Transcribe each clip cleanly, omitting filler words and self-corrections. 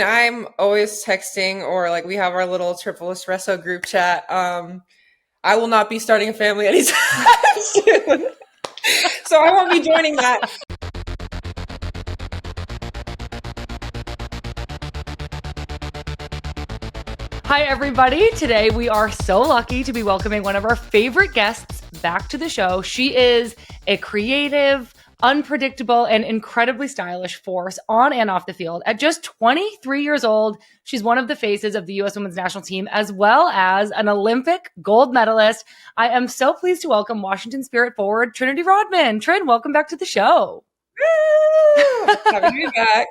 I'm always texting or like we have our little triple espresso group chat. I will not be starting a family anytime soon. So I won't be joining that. Hi, everybody. Today we are so lucky to be welcoming one of our favorite guests back to the show. She is a creative, unpredictable, and incredibly stylish force on and off the field. At just 23 years old, she's one of the faces of the U.S. Women's National Team, as well as an Olympic gold medalist. I am so pleased to welcome Washington Spirit forward Trinity Rodman. Trin, welcome back to the show. Happy to be back.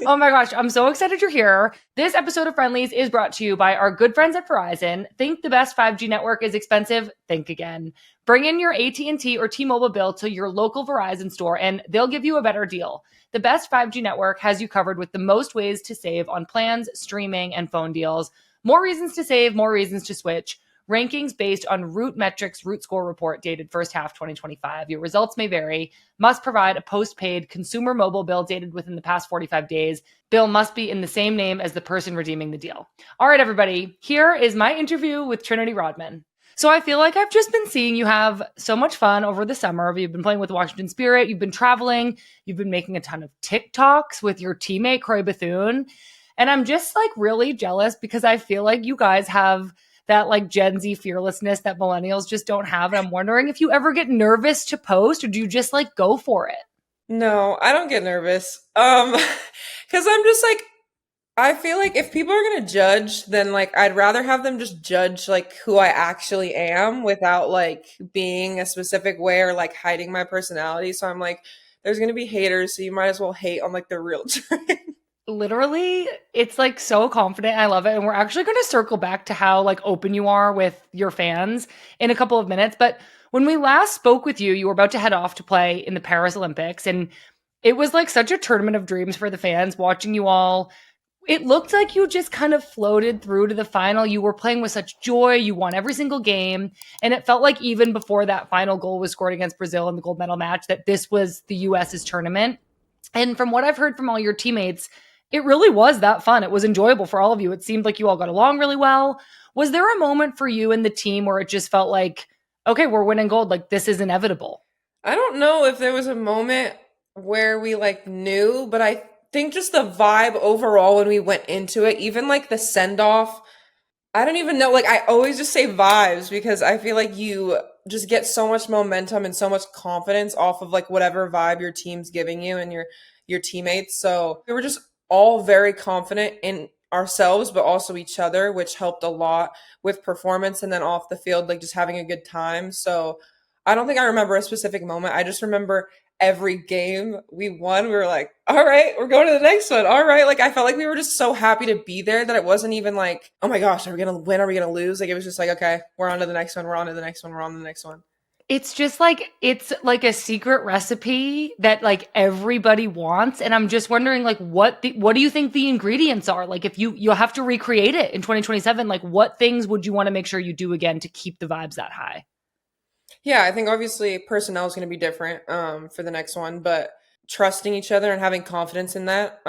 Oh my gosh, I'm so excited you're here. This episode of Friendlies is brought to you by our good friends at Verizon. Think the best 5G network is expensive? Think again. Bring in your AT&T or T-Mobile bill to your local Verizon store and they'll give you a better deal. The best 5G network has you covered with the most ways to save on plans, streaming, and phone deals. More reasons to save, more reasons to switch. Rankings based on Root Metrics Root Score report dated first half 2025. Your results may vary. Must provide a postpaid consumer mobile bill dated within the past 45 days. Bill must be in the same name as the person redeeming the deal. All right, everybody, here is my interview with Trinity Rodman. So I feel like I've just been seeing you have so much fun over the summer. You've been playing with Washington Spirit. You've been traveling. You've been making a ton of TikToks with your teammate, Croy Bethune. And I'm just like really jealous because I feel like you guys have that like Gen Z fearlessness that millennials just don't have. And I'm wondering if you ever get nervous to post or do you just like go for it? No, I don't get nervous. Because I'm just like, I feel like if people are gonna judge, then like I'd rather have them just judge like who I actually am without like being a specific way or like hiding my personality. So I'm like, there's gonna be haters, so you might as well hate on like the real truth. Literally, it's like so confident. I love it. And we're actually going to circle back to how like open you are with your fans in a couple of minutes. But when we last spoke with you, you were about to head off to play in the Paris Olympics. And it was like such a tournament of dreams for the fans watching you all. It looked like you just kind of floated through to the final. You were playing with such joy. You won every single game. And it felt like even before that final goal was scored against Brazil in the gold medal match, that this was the US's tournament. And from what I've heard from all your teammates, it really was that fun. It was enjoyable for all of you. It seemed like you all got along really well. Was there a moment for you and the team where it just felt like, okay, we're winning gold, like this is inevitable? I don't know if there was a moment where we like knew, but I think just the vibe overall when we went into it, even like the send off, I don't even know. Like I always just say vibes because I feel like you just get so much momentum and so much confidence off of like whatever vibe your team's giving you and your teammates. So we were just all very confident in ourselves, but also each other, which helped a lot with performance and then off the field, like just having a good time. So I don't think I remember a specific moment. I just remember every game we won, we were like, all right, we're going to the next one. All right. Like I felt like we were just so happy to be there that it wasn't even like, oh my gosh, are we going to win? Are we going to lose? Like it was just like, okay, we're on to the next one. We're on to the next one. We're on to the next one. It's just like it's like a secret recipe that like everybody wants. And I'm just wondering like what do you think the ingredients are? Like if you'll have to recreate it in 2027, like what things would you want to make sure you do again to keep the vibes that high? Yeah, I think obviously personnel is going to be different for the next one, but trusting each other and having confidence in that.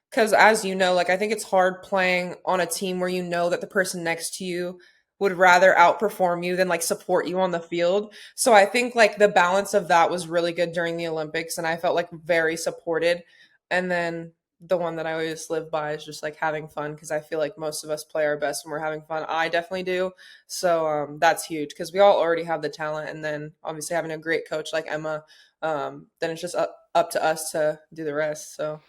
Because as you know, like I think it's hard playing on a team where you know that the person next to you would rather outperform you than like support you on the field. So I think like the balance of that was really good during the Olympics, and I felt like very supported. And then the one that I always live by is just like having fun because I feel like most of us play our best when we're having fun. I definitely do. So that's huge because we all already have the talent. And then obviously having a great coach like Emma, then it's just up to us to do the rest. So.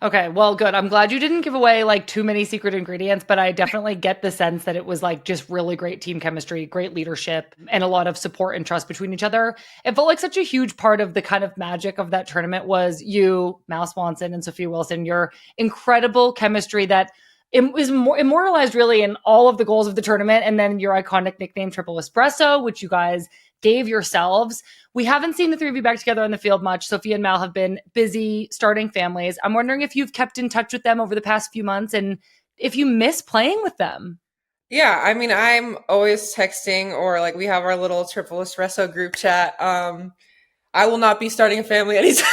Okay, well, good. I'm glad you didn't give away like too many secret ingredients, but I definitely get the sense that it was like just really great team chemistry, great leadership, and a lot of support and trust between each other. It felt like such a huge part of the kind of magic of that tournament was you, Mal Swanson, and Sophia Wilson, your incredible chemistry that it was immortalized really in all of the goals of the tournament. And then your iconic nickname, Triple Espresso, which you guys gave yourselves. We haven't seen the three of you back together on the field much. Sophia and Mal have been busy starting families. I'm wondering if you've kept in touch with them over the past few months and if you miss playing with them. Yeah, I mean, I'm always texting or like we have our little triple espresso group chat. I will not be starting a family anytime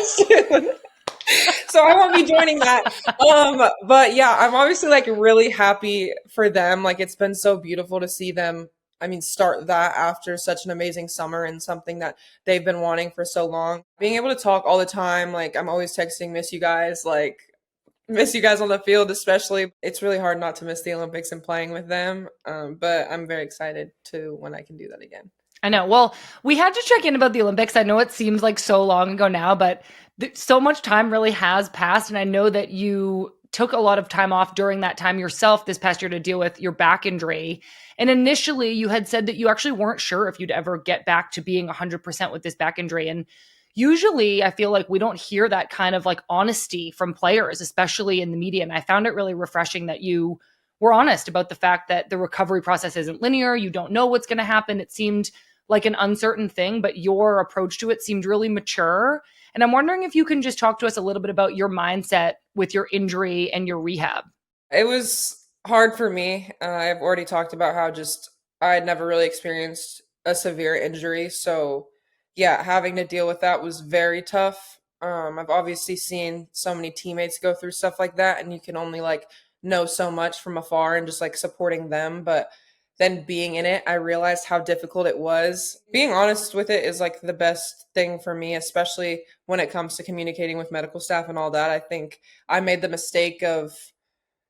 soon. So I won't be joining that. But yeah, I'm obviously like really happy for them. Like it's been so beautiful to see them, I mean, start that after such an amazing summer and something that they've been wanting for so long. Being able to talk all the time, like I'm always texting, miss you guys, like miss you guys on the field, especially. It's really hard not to miss the Olympics and playing with them. But I'm very excited to when I can do that again. I know. Well, we had to check in about the Olympics. I know it seems like so long ago now, but so much time really has passed. And I know that you took a lot of time off during that time yourself this past year to deal with your back injury. And initially, you had said that you actually weren't sure if you'd ever get back to being 100% with this back injury. And usually, I feel like we don't hear that kind of like honesty from players, especially in the media. And I found it really refreshing that you were honest about the fact that the recovery process isn't linear. You don't know what's going to happen. It seemed like an uncertain thing, but your approach to it seemed really mature. And I'm wondering if you can just talk to us a little bit about your mindset with your injury and your rehab. It was hard for me. I've already talked about how just I had never really experienced a severe injury. So, yeah, having to deal with that was very tough. I've obviously seen so many teammates go through stuff like that, and you can only like know so much from afar and just like supporting them. But then being in it, I realized how difficult it was. Being honest with it is like the best thing for me, especially when it comes to communicating with medical staff and all that. I think I made the mistake of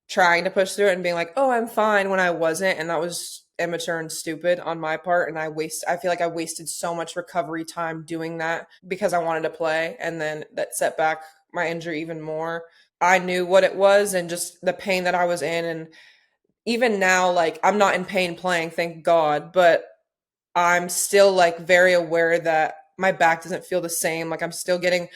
trying to push through it and being like, "Oh, I'm fine," when I wasn't, and that was immature and stupid on my part. And I feel like I wasted so much recovery time doing that because I wanted to play, and then that set back my injury even more. I knew what it was and just the pain that I was in, and even now, like I'm not in pain playing, thank God, but I'm still like very aware that my back doesn't feel the same. Like I'm still getting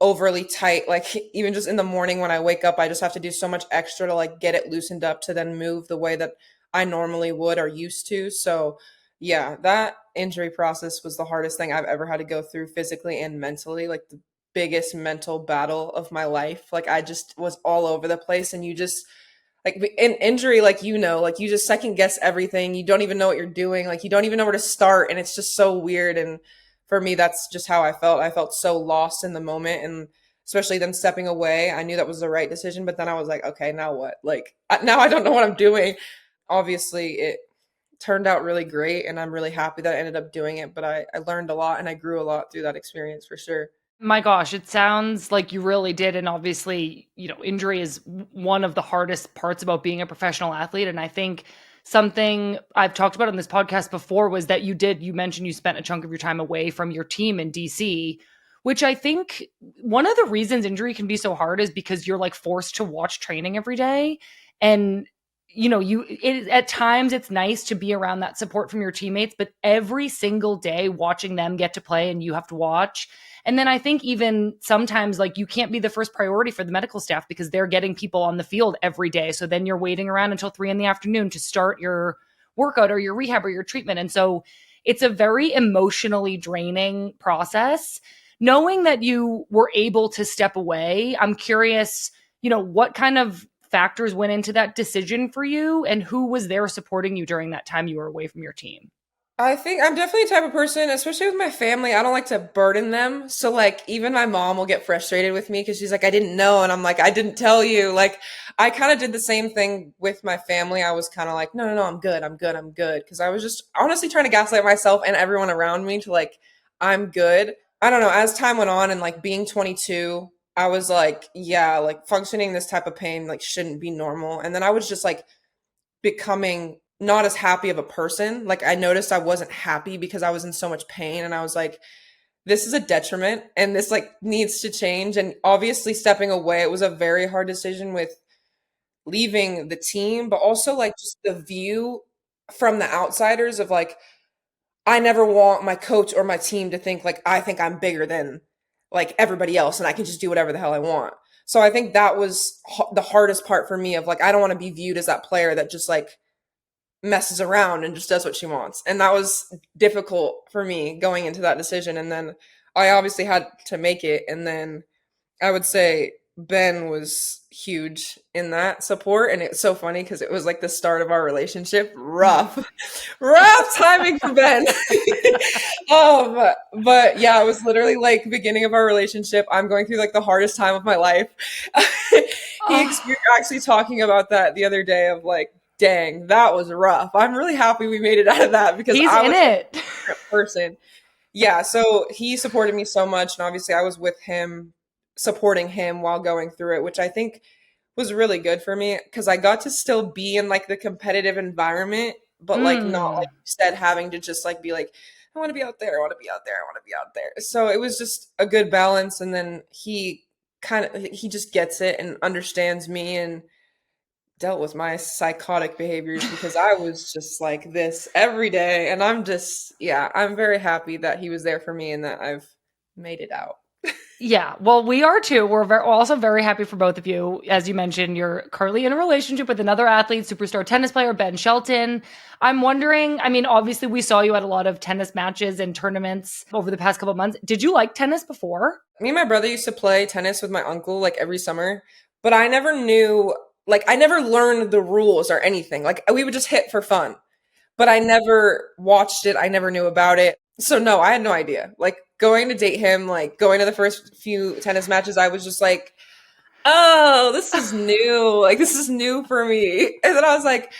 overly tight. Like even just in the morning when I wake up, I just have to do so much extra to like get it loosened up to then move the way that I normally would or used to. So yeah, that injury process was the hardest thing I've ever had to go through physically and mentally, like the biggest mental battle of my life. Like I just was all over the place, and you just like in injury, like like you just second guess everything. You don't even know what you're doing. Like you don't even know where to start, and it's just so weird. And for me, that's just how I felt. I felt so lost in the moment, and especially then stepping away, I knew that was the right decision. But then I was like, okay, now what? Like now I don't know what I'm doing. Obviously, it turned out really great, and I'm really happy that I ended up doing it. But I learned a lot, and I grew a lot through that experience for sure. My gosh, it sounds like you really did. And obviously, injury is one of the hardest parts about being a professional athlete. And I think something I've talked about on this podcast before was that you mentioned you spent a chunk of your time away from your team in DC, which I think one of the reasons injury can be so hard is because you're like forced to watch training every day. And at times it's nice to be around that support from your teammates, but every single day watching them get to play and you have to watch. And then I think even sometimes like you can't be the first priority for the medical staff because they're getting people on the field every day. So then you're waiting around until 3 PM to start your workout or your rehab or your treatment. And so it's a very emotionally draining process. Knowing that you were able to step away, I'm curious, what kind of factors went into that decision for you and who was there supporting you during that time you were away from your team? I think I'm definitely the type of person, especially with my family, I don't like to burden them. So like even my mom will get frustrated with me because she's like, I didn't know. And I'm like, I didn't tell you. Like I kind of did the same thing with my family. I was kind of like, no, I'm good. I'm good. I'm good. Because I was just honestly trying to gaslight myself and everyone around me to like, I'm good. I don't know. As time went on and like being 22, I was like, yeah, like functioning this type of pain like shouldn't be normal. And then I was just like becoming not as happy of a person. Like I noticed I wasn't happy because I was in so much pain, and I was like, this is a detriment and this like needs to change. And obviously stepping away, it was a very hard decision with leaving the team, but also like just the view from the outsiders of like, I never want my coach or my team to think like I think I'm bigger than like everybody else and I can just do whatever the hell I want. So I think that was the hardest part for me of like I don't want to be viewed as that player that just like messes around and just does what she wants. And that was difficult for me going into that decision. And then I obviously had to make it. And then I would say Ben was huge in that support. And it's so funny because it was like the start of our relationship. Rough, rough timing for Ben. um, but yeah, it was literally like beginning of our relationship. I'm going through like the hardest time of my life. Actually talking about that the other day of like, dang, that was rough. I'm really happy we made it out of that because He's I in was it. a different person. Yeah, so he supported me so much, and obviously I was with him, supporting him while going through it, which I think was really good for me because I got to still be in like the competitive environment, but like not like you said, having to just like be like, I want to be out there, I want to be out there, I want to be out there. So it was just a good balance, and then he just gets it and understands me and dealt with my psychotic behaviors because I was just like this every day. And I'm very happy that he was there for me and that I've made it out. Yeah, well, we are too. We're also very happy for both of you. As you mentioned, you're currently in a relationship with another athlete, superstar tennis player, Ben Shelton. I'm wondering, I mean, obviously we saw you at a lot of tennis matches and tournaments over the past couple of months. Did you like tennis before? Me and my brother used to play tennis with my uncle like every summer, but I never knew, like, I never learned the rules or anything. Like, we would just hit for fun, but I never watched it. I never knew about it. So no, I had no idea. Like going to date him, like going to the first few tennis matches, I was just like, oh, this is new. Like this is new for me. And then I was like,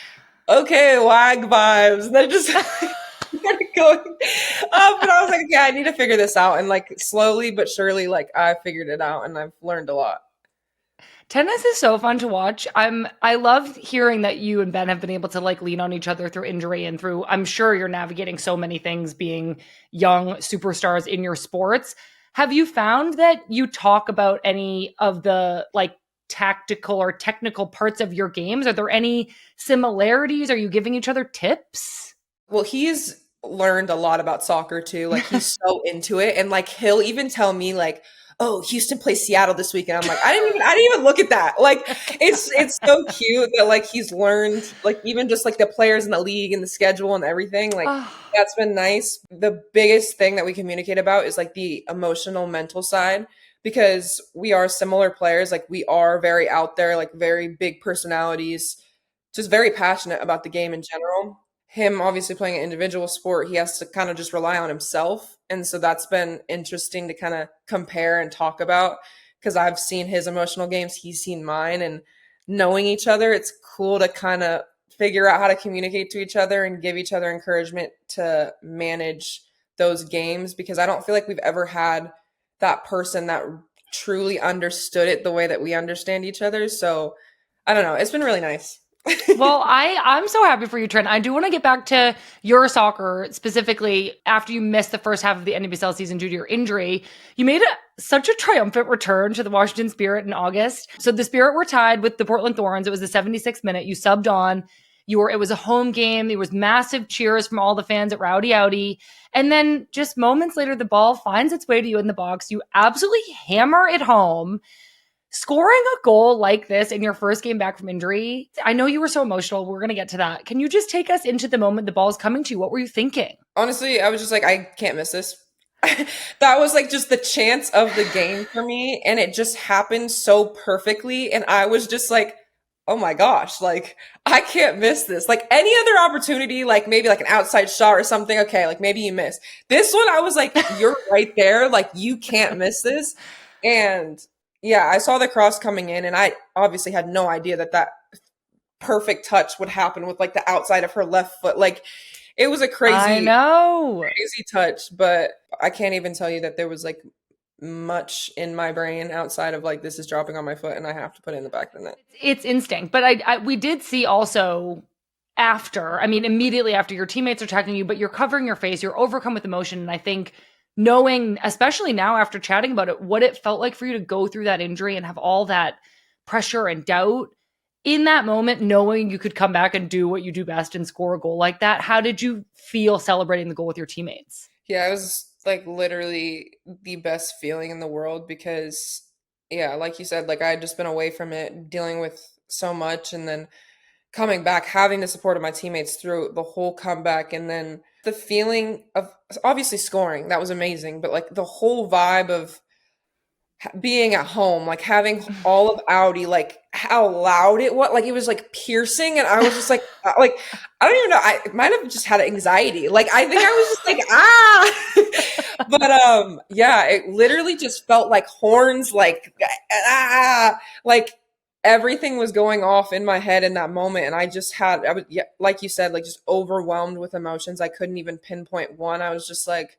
okay, wag vibes. And then just started going up. And I was like, yeah, I need to figure this out. And like slowly but surely, like I figured it out and I've learned a lot. Tennis is so fun to watch. I love hearing that you and Ben have been able to like lean on each other through injury and through I'm sure you're navigating so many things being young superstars in your sports. Have you found that you talk about any of the like tactical or technical parts of your games? Are there any similarities? Are you giving each other tips? Well, he's learned a lot about soccer too. Like he's so into it. And like he'll even tell me like, oh, Houston plays Seattle this week. And I'm like, I didn't even look at that. Like it's so cute that like he's learned like even just like the players in the league and the schedule and everything. Like that's been nice. The biggest thing that we communicate about is like the emotional mental side because we are similar players. Like we are very out there, like very big personalities, just very passionate about the game in general. Him obviously playing an individual sport, he has to kind of just rely on himself. And so that's been interesting to kind of compare and talk about because I've seen his emotional games, he's seen mine, and knowing each other, it's cool to kind of figure out how to communicate to each other and give each other encouragement to manage those games because I don't feel like we've ever had that person that truly understood it the way that we understand each other. So I don't know. It's been really nice. Well, I'm so happy for you, Trent. I do want to get back to your soccer specifically after you missed the first half of the NWSL season due to your injury. You made such a triumphant return to the Washington Spirit in August. So the Spirit were tied with the Portland Thorns. It was the 76th minute. You subbed on. It was a home game. There was massive cheers from all the fans at Rowdy Outy. And then just moments later, the ball finds its way to you in the box. You absolutely hammer it home. Scoring a goal like this in your first game back from injury, I know you were so emotional. We're going to get to that. Can you just take us into the moment the ball's coming to you? What were you thinking? Honestly, I was just like, I can't miss this. That was like just the chance of the game for me. And it just happened so perfectly. And I was just like, oh my gosh, like I can't miss this. Like any other opportunity, like maybe like an outside shot or something. Okay, like maybe you miss. This one, I was like, you're right there. Like you can't miss this. And yeah, I saw the cross coming in, and I obviously had no idea that that perfect touch would happen with like the outside of her left foot. Like it was a I know. crazy touch, but I can't even tell you that there was like much in my brain outside of like this is dropping on my foot and I have to put it in the back of the net. It's instinct. But we did see also after, I mean, immediately after your teammates are checking you, but you're covering your face, you're overcome with emotion. And I think knowing, especially now after chatting about it, what it felt like for you to go through that injury and have all that pressure and doubt in that moment, knowing you could come back and do what you do best and score a goal like that. How did you feel celebrating the goal with your teammates? Yeah, it was like literally the best feeling in the world because yeah, like you said, like I had just been away from it, dealing with so much and then coming back, having the support of my teammates through the whole comeback and then the feeling of obviously scoring, that was amazing, but like the whole vibe of being at home, like having all of Audi, like how loud it was, like it was like piercing, and I was just like I don't even know, I might have just had anxiety. Like I think I was just like but yeah, it literally just felt like horns, like everything was going off in my head in that moment, and I was, yeah, like you said, like just overwhelmed with emotions. I couldn't even pinpoint one. I was just like,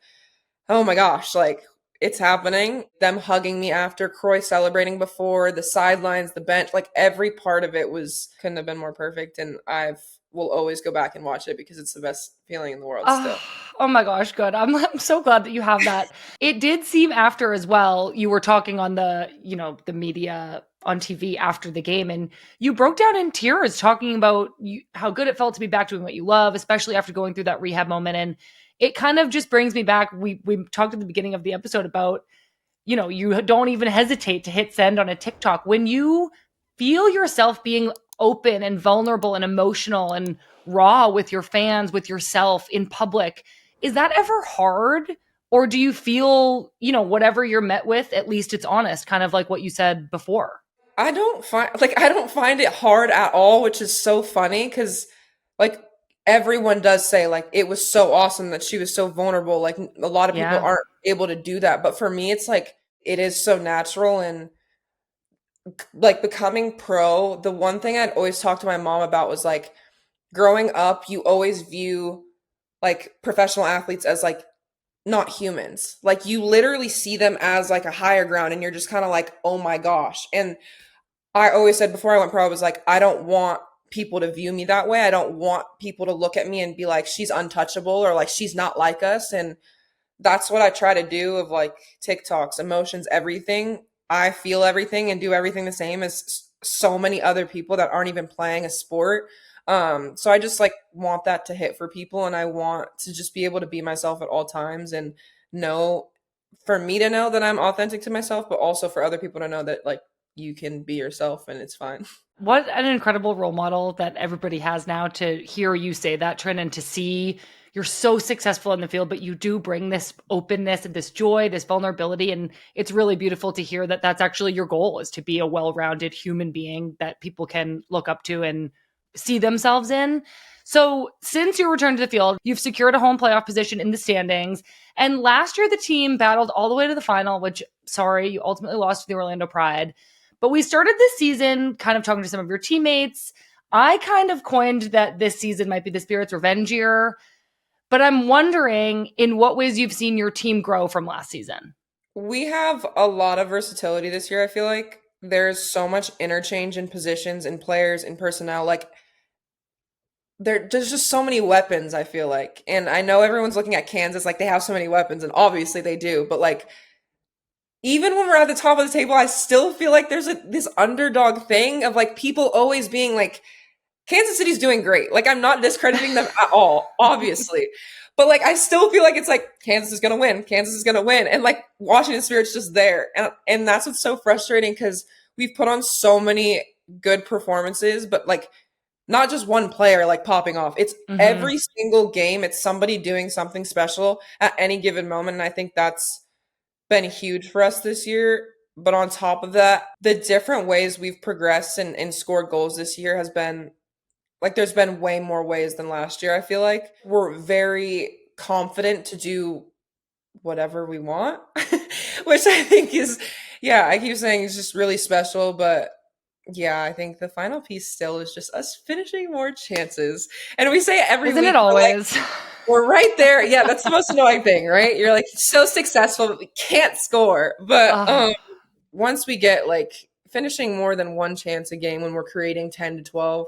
oh my gosh, like it's happening. Them hugging me after, Croy celebrating before, the sidelines, the bench, like every part of it was couldn't have been more perfect. And I've will always go back and watch it because it's the best feeling in the world Oh, still. oh my gosh, good. I'm so glad that you have that. It did seem after as well, you were talking on the, the media on TV after the game, and you broke down in tears talking about how good it felt to be back doing what you love, especially after going through that rehab moment. And it kind of just brings me back. We talked at the beginning of the episode about, you don't even hesitate to hit send on a TikTok. When you feel yourself being open and vulnerable and emotional and raw with your fans, with yourself in public, is that ever hard? Or do you feel, whatever you're met with, at least it's honest, kind of like what you said before? I don't find it hard at all, which is so funny because like everyone does say like it was so awesome that she was so vulnerable. Like a lot of people Yeah. aren't able to do that, but for me it's like it is so natural. And like becoming pro, the one thing I'd always talk to my mom about was like growing up, you always view like professional athletes as like not humans. Like you literally see them as like a higher ground and you're just kind of like, "Oh my gosh." And I always said before I went pro, I was like, I don't want people to view me that way. I don't want people to look at me and be like, she's untouchable or like she's not like us. And that's what I try to do of like TikToks, emotions, everything. I feel everything and do everything the same as so many other people that aren't even playing a sport. So I just like want that to hit for people, and I want to just be able to be myself at all times and know, for me to know that I'm authentic to myself, but also for other people to know that like you can be yourself and it's fine. What an incredible role model that everybody has now, to hear you say that, Trin, and to see you're so successful in the field, but you do bring this openness and this joy, this vulnerability. And it's really beautiful to hear that that's actually your goal, is to be a well-rounded human being that people can look up to and see themselves in. So since your return to the field, you've secured a home playoff position in the standings. And last year, the team battled all the way to the final, which, sorry, you ultimately lost to the Orlando Pride. But we started this season kind of talking to some of your teammates. I kind of coined that this season might be the Spirit's revenge year, but I'm wondering in what ways you've seen your team grow from last season. We have a lot of versatility this year, I feel like. There's so much interchange in positions and players and personnel. Like there's just so many weapons, I feel like. And I know everyone's looking at Kansas like they have so many weapons, and obviously they do, but like even when we're at the top of the table, I still feel like there's this underdog thing of like people always being like, Kansas City's doing great. Like I'm not discrediting them at all, obviously. But like I still feel like it's like Kansas is gonna win. Kansas is gonna win. And like Washington Spirit's just there. And that's what's so frustrating because we've put on so many good performances, but like not just one player like popping off. It's Mm-hmm. every single game, it's somebody doing something special at any given moment. And I think that's been huge for us this year. But on top of that, the different ways we've progressed and scored goals this year has been like there's been way more ways than last year. I feel like we're very confident to do whatever we want, which I think is, yeah, I keep saying it's just really special. But yeah, I think the final piece still is just us finishing more chances. And we say it every Isn't week. it We're like, always? we're right there. Yeah, that's the most annoying thing, right? You're like so successful, but we can't score. But uh, once we get like finishing more than one chance a game when we're creating 10 to 12,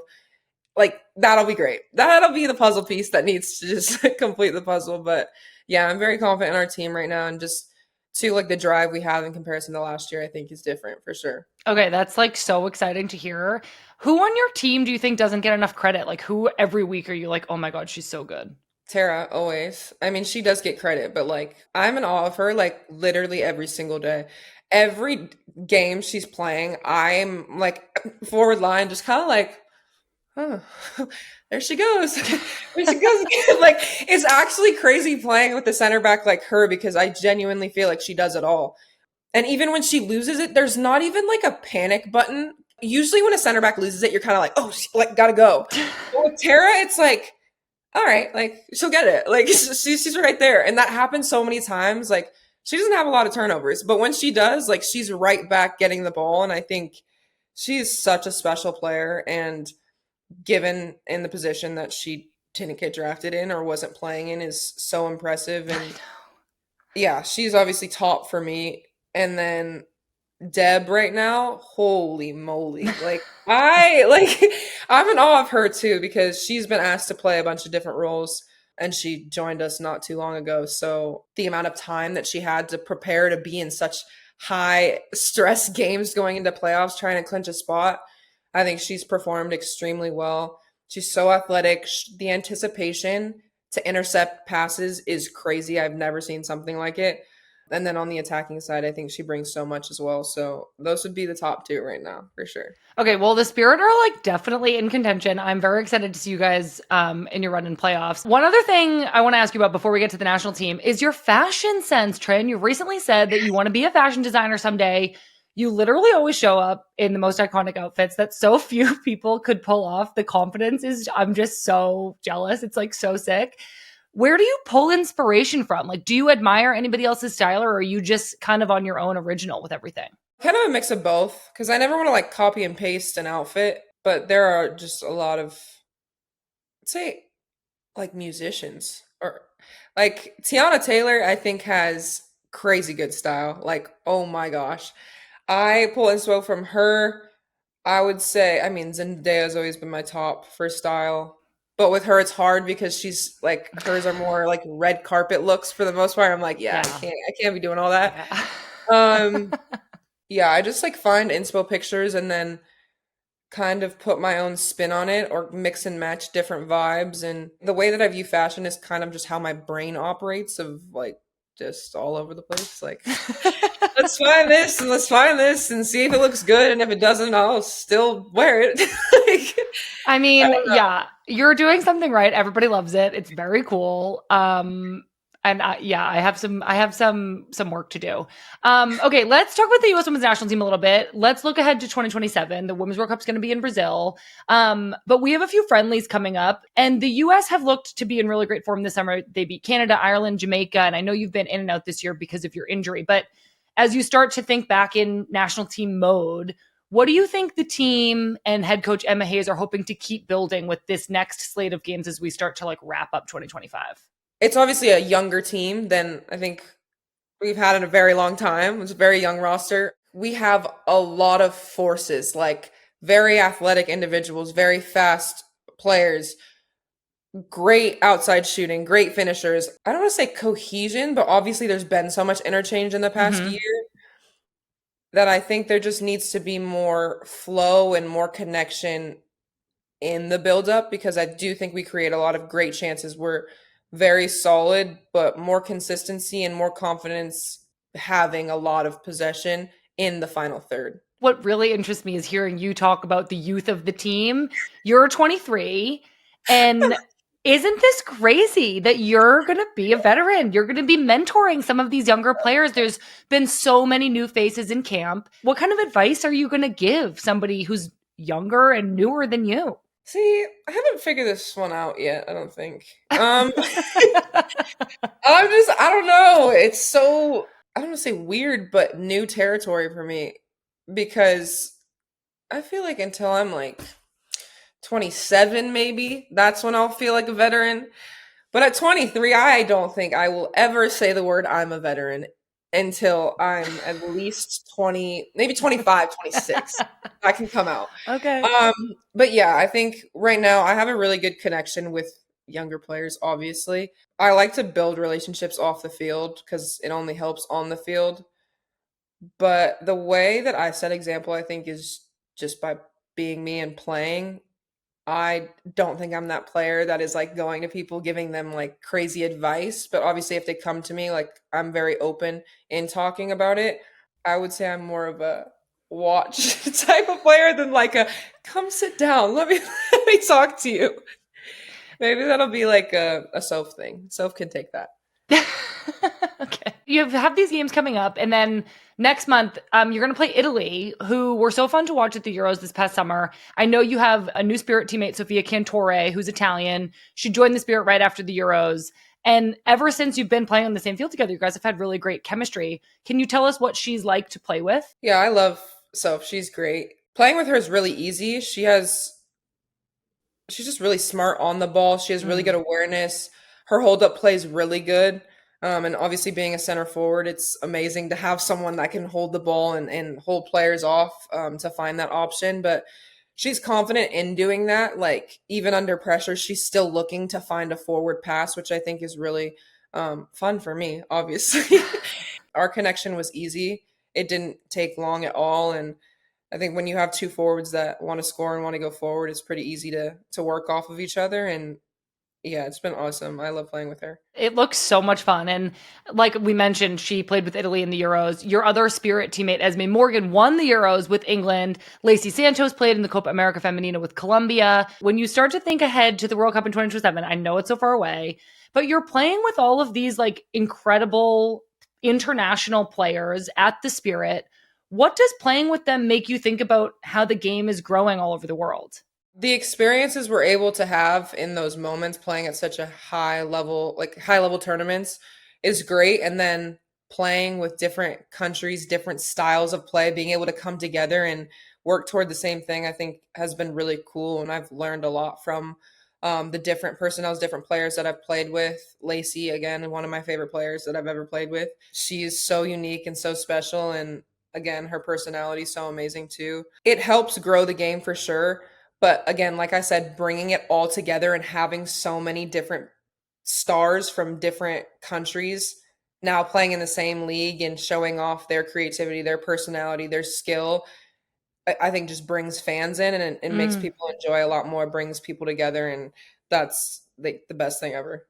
like that'll be great. That'll be the puzzle piece that needs to just complete the puzzle. But yeah, I'm very confident in our team right now, and just to like the drive we have in comparison to last year, I think is different for sure. okay, that's like so exciting to hear. Who on your team do you think doesn't get enough credit? Like, who every week are you like, oh my God, she's so good? Tara, always. I mean, she does get credit, but like I'm in awe of her like literally every single day. Every game she's playing, I'm like forward line, just kind of like, oh, there she goes. There she goes again. Like it's actually crazy playing with the center back like her because I genuinely feel like she does it all. And even when she loses it, there's not even like a panic button. Usually when a center back loses it, you're kind of like, oh, like gotta go. But with Tara, it's like, all right, like she'll get it. Like she's right there. And that happens so many times. Like she doesn't have a lot of turnovers, but when she does, like she's right back getting the ball. And I think she's such a special player. And given in the position that she didn't get drafted in or wasn't playing in is so impressive. And yeah, she's obviously top for me. And then Deb right now, holy moly. Like I'm in awe of her too because she's been asked to play a bunch of different roles and she joined us not too long ago. So the amount of time that she had to prepare to be in such high stress games going into playoffs trying to clinch a spot, I think she's performed extremely well. She's so athletic. The anticipation to intercept passes is crazy. I've never seen something like it. And then on the attacking side, I think she brings so much as well. So those would be the top two right now, for sure. Okay, well, the Spirit are like definitely in contention. I'm very excited to see you guys in your run in playoffs. One other thing I want to ask you about before we get to the national team is your fashion sense, Trin. You recently said that you want to be a fashion designer someday. You literally always show up in the most iconic outfits that so few people could pull off. The confidence is, I'm just so jealous. It's like so sick. Where do you pull inspiration from? Like, do you admire anybody else's style or are you just kind of on your own original with everything? Kind of a mix of both because I never want to like copy and paste an outfit, but there are just a lot of, let's say, like musicians or like Tiana Taylor, I think has crazy good style. Like, oh my gosh. I pull inspo from her. I would say, I mean, Zendaya's always been my top for style. But with her, it's hard because she's like hers are more like red carpet looks for the most part. I'm like, yeah. I can't be doing all that. Yeah. Yeah, I just like find inspo pictures and then kind of put my own spin on it or mix and match different vibes. And the way that I view fashion is kind of just how my brain operates of like just all over the place. Like, let's find this and let's find this and see if it looks good. And if it doesn't, I'll still wear it. Like, I mean, yeah, you're doing something right. Everybody loves it. It's very cool. And I have some work to do. Okay, let's talk about the U.S. Women's National Team a little bit. Let's look ahead to 2027. The Women's World Cup is going to be in Brazil. But we have a few friendlies coming up, and the U.S. have looked to be in really great form this summer. They beat Canada, Ireland, Jamaica, and I know you've been in and out this year because of your injury. But as you start to think back in national team mode, what do you think the team and head coach Emma Hayes are hoping to keep building with this next slate of games as we start to like wrap up 2025? It's obviously a younger team than I think we've had in a very long time. It's a very young roster. We have a lot of forces, like very athletic individuals, very fast players, great outside shooting, great finishers. I don't want to say cohesion, but obviously there's been so much interchange in the past year that I think there just needs to be more flow and more connection in the buildup because I do think we create a lot of great chances. We're very solid, but more consistency and more confidence having a lot of possession in the final third. What really interests me is hearing you talk about the youth of the team. You're 23, and isn't this crazy that you're going to be a veteran? You're going to be mentoring some of these younger players. There's been so many new faces in camp. What kind of advice are you going to give somebody who's younger and newer than you? See, I haven't figured this one out yet, I don't think. I don't know. It's so, I don't want to say weird, but new territory for me because I feel like until I'm like 27, maybe, that's when I'll feel like a veteran. But at 23, I don't think I will ever say the word I'm a veteran until I'm at least 20, maybe 25, 26. I can come out. Okay. But yeah, I think right now I have a really good connection with younger players, obviously. I like to build relationships off the field because it only helps on the field. But the way that I set example, I think, is just by being me and playing. I don't think I'm that player that is like going to people giving them like crazy advice. But obviously, if they come to me, like I'm very open in talking about it. I would say I'm more of a watch type of player than like a come sit down. Let me talk to you. Maybe that'll be like a Soph thing. Soph can take that. Okay. you have these games coming up, and then next month, you're going to play Italy, who were so fun to watch at the Euros this past summer. I know you have a new Spirit teammate, Sofia Cantore, who's Italian. She joined the Spirit right after the Euros. And ever since you've been playing on the same field together, you guys have had really great chemistry. Can you tell us what she's like to play with? Yeah, I love Soph. She's great. Playing with her is really easy. She's just really smart on the ball. She has really good Mm. awareness. Her hold up play is really good. And obviously being a center forward, it's amazing to have someone that can hold the ball and hold players off to find that option. But she's confident in doing that. Like even under pressure, she's still looking to find a forward pass, which I think is really fun for me, obviously. Our connection was easy. It didn't take long at all. And I think when you have two forwards that want to score and want to go forward, it's pretty easy to work off of each other. And yeah, it's been awesome. I love playing with her. It looks so much fun. And like we mentioned, she played with Italy in the Euros. Your other Spirit teammate, Esme Morgan, won the Euros with England. Lacey Santos played in the Copa America Femenina with Colombia. When you start to think ahead to the World Cup in 2027, I know it's so far away, but you're playing with all of these like incredible international players at the Spirit. What does playing with them make you think about how the game is growing all over the world? The experiences we're able to have in those moments playing at such a high level, like high level tournaments, is great. And then playing with different countries, different styles of play, being able to come together and work toward the same thing, I think has been really cool. And I've learned a lot from the different personnels, different players that I've played with. Lacey, again, one of my favorite players that I've ever played with. She's so unique and so special. And again, her personality is so amazing too. It helps grow the game for sure. But again, like I said, bringing it all together and having so many different stars from different countries now playing in the same league and showing off their creativity, their personality, their skill, I think just brings fans in and it makes Mm. people enjoy a lot more, brings people together. And that's the best thing ever.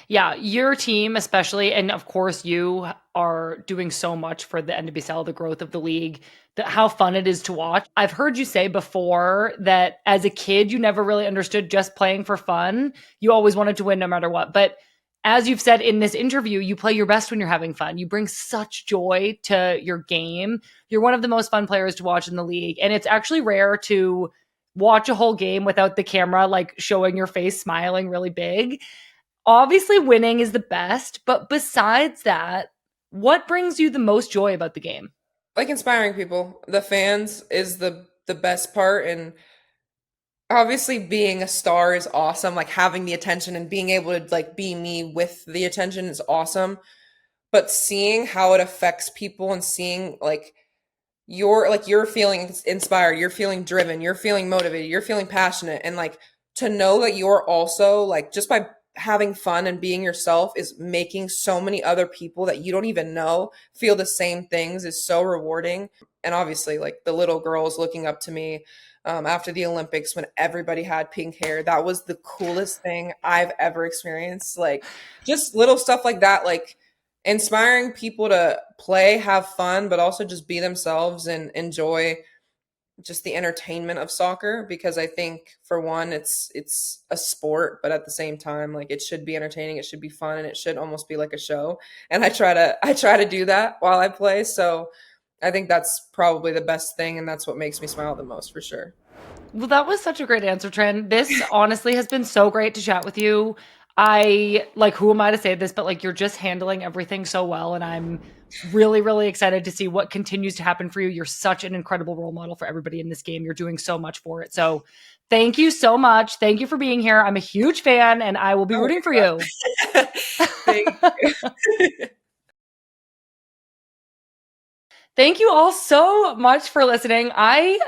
Yeah, your team especially, and of course you are doing so much for the NWSL, the growth of the league, how fun it is to watch. I've heard you say before that as a kid, you never really understood just playing for fun. You always wanted to win no matter what. But as you've said in this interview, you play your best when you're having fun. You bring such joy to your game. You're one of the most fun players to watch in the league. And it's actually rare to watch a whole game without the camera like showing your face smiling really big. Obviously, winning is the best, but besides that, what brings you the most joy about the game? Like inspiring people. The fans is the best part. And obviously being a star is awesome. Like having the attention and being able to like be me with the attention is awesome. But seeing how it affects people and seeing you're feeling inspired, you're feeling driven, you're feeling motivated, you're feeling passionate, and like to know that you're also like just by having fun and being yourself is making so many other people that you don't even know feel the same things is so rewarding. And obviously like the little girls looking up to me after the Olympics when everybody had pink hair, that was the coolest thing I've ever experienced. Like just little stuff like that, like inspiring people to play, have fun, but also just be themselves and enjoy just the entertainment of soccer. Because I think for one, it's a sport, but at the same time, like it should be entertaining, it should be fun, and it should almost be like a show. And I try to do that while I play. So I think that's probably the best thing, and that's what makes me smile the most for sure. Well, that was such a great answer, Trin. This honestly has been so great to chat with you. I like, who am I to say this, but like, you're just handling everything so well. And I'm really, really excited to see what continues to happen for you. You're such an incredible role model for everybody in this game. You're doing so much for it. So thank you so much. Thank you for being here. I'm a huge fan and I will be Oh rooting for my you. God. Thank you. Thank you all so much for listening. I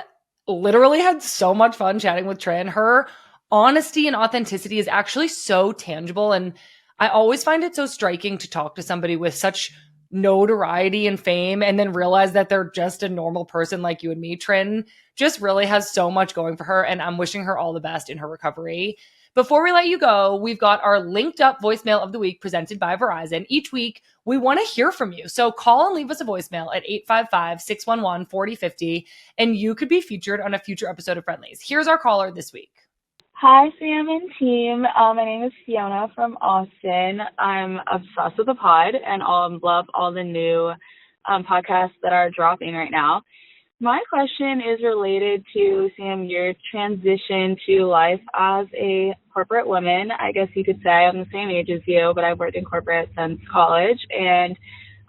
literally had so much fun chatting with Trin. Her honesty and authenticity is actually so tangible. And I always find it so striking to talk to somebody with such notoriety and fame and then realize that they're just a normal person like you and me. Trin just really has so much going for her. And I'm wishing her all the best in her recovery. Before we let you go, we've got our linked up voicemail of the week presented by Verizon. Each week, we want to hear from you. So call and leave us a voicemail at 855-611-4050, and you could be featured on a future episode of Friendlies. Here's our caller this week. Hi, Sam and team. My name is Fiona from Austin. I'm obsessed with the pod and love all the new podcasts that are dropping right now. My question is related to, Sam, your transition to life as a corporate woman. I guess you could say I'm the same age as you, but I've worked in corporate since college. And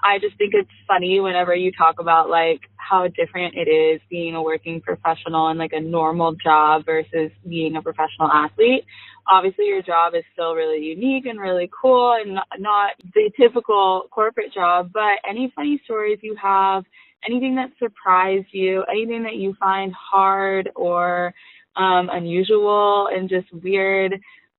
I just think it's funny whenever you talk about like how different it is being a working professional and like a normal job versus being a professional athlete. Obviously, your job is still really unique and really cool and not the typical corporate job, but any funny stories you have, anything that surprised you, anything that you find hard or unusual and just weird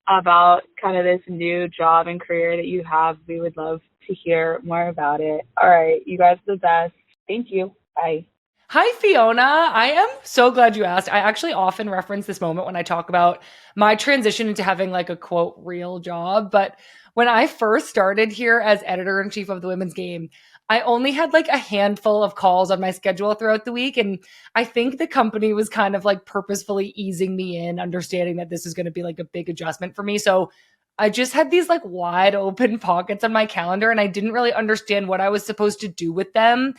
about kind of this new job and career that you have, we would love to hear more about it. All right, you guys are the best. Thank you. Bye. Hi, Fiona. I am so glad you asked. I actually often reference this moment when I talk about my transition into having like a quote real job. But when I first started here as editor in chief of the Women's Game, I only had like a handful of calls on my schedule throughout the week. And I think the company was kind of like purposefully easing me in, understanding that this is going to be like a big adjustment for me. So I just had these like wide open pockets on my calendar and I didn't really understand what I was supposed to do with them.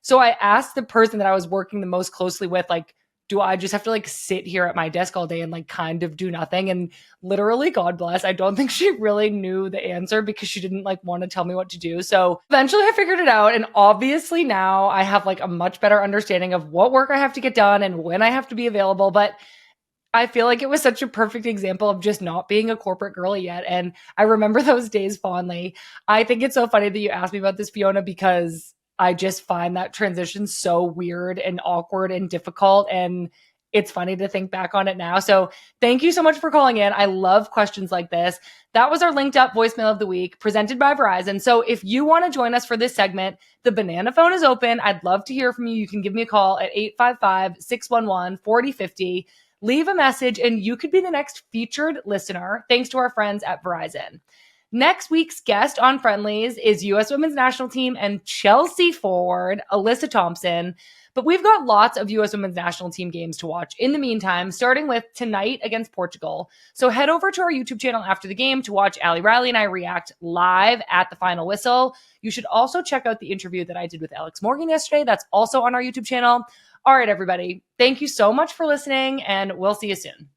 So I asked the person that I was working the most closely with, like, do I just have to like sit here at my desk all day and like kind of do nothing? And literally, God bless, I don't think she really knew the answer because she didn't like want to tell me what to do. So eventually I figured it out. And obviously now I have like a much better understanding of what work I have to get done and when I have to be available. But I feel like it was such a perfect example of just not being a corporate girly yet. And I remember those days fondly. I think it's so funny that you asked me about this, Fiona, because I just find that transition so weird and awkward and difficult. And it's funny to think back on it now. So thank you so much for calling in. I love questions like this. That was our linked up voicemail of the week presented by Verizon. So if you want to join us for this segment, the banana phone is open. I'd love to hear from you. You can give me a call at 855-611-4050. Leave a message and you could be the next featured listener thanks to our friends at Verizon. Next week's guest on Friendlies is U.S. Women's National Team and Chelsea forward, Alyssa Thompson. But we've got lots of U.S. Women's National Team games to watch in the meantime, starting with tonight against Portugal. So head over to our YouTube channel after the game to watch Ali Riley and I react live at the final whistle. You should also check out the interview that I did with Alex Morgan yesterday. That's also on our YouTube channel. All right, everybody. Thank you so much for listening, and we'll see you soon.